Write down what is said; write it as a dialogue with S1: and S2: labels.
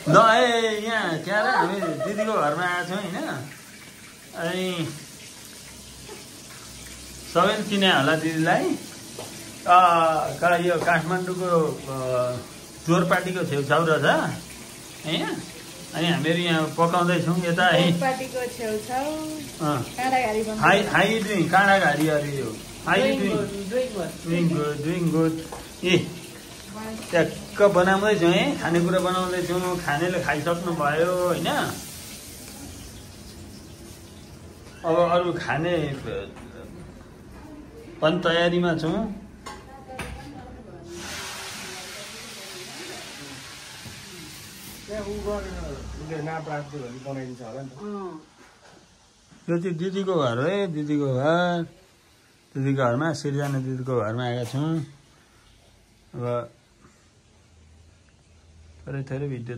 S1: ल यहाँ के अरे हामी दिदीको घरमा आएको छौँ होइन अनि सबैले चिने होला दिदीलाई यो काठमाडौँको चोरपाटीको छेउछाउ रहेछ होइन अनि हामीहरू यहाँ पकाउँदैछौँ यता हाई डुइङ काँडाघारी अरे यो हाई डुइङ गुड ए ट्याक्क बनाउँदैछौँ है खानेकुरा बनाउँदैछौँ खानेले खाइसक्नु भयो होइन अब अरू खाने पनि तयारीमा छौँ यो चाहिँ दिदीको घर है दिदीको घरमा सिर्जना दिदीको घरमा आएका छौँ अब थोरै भिडियो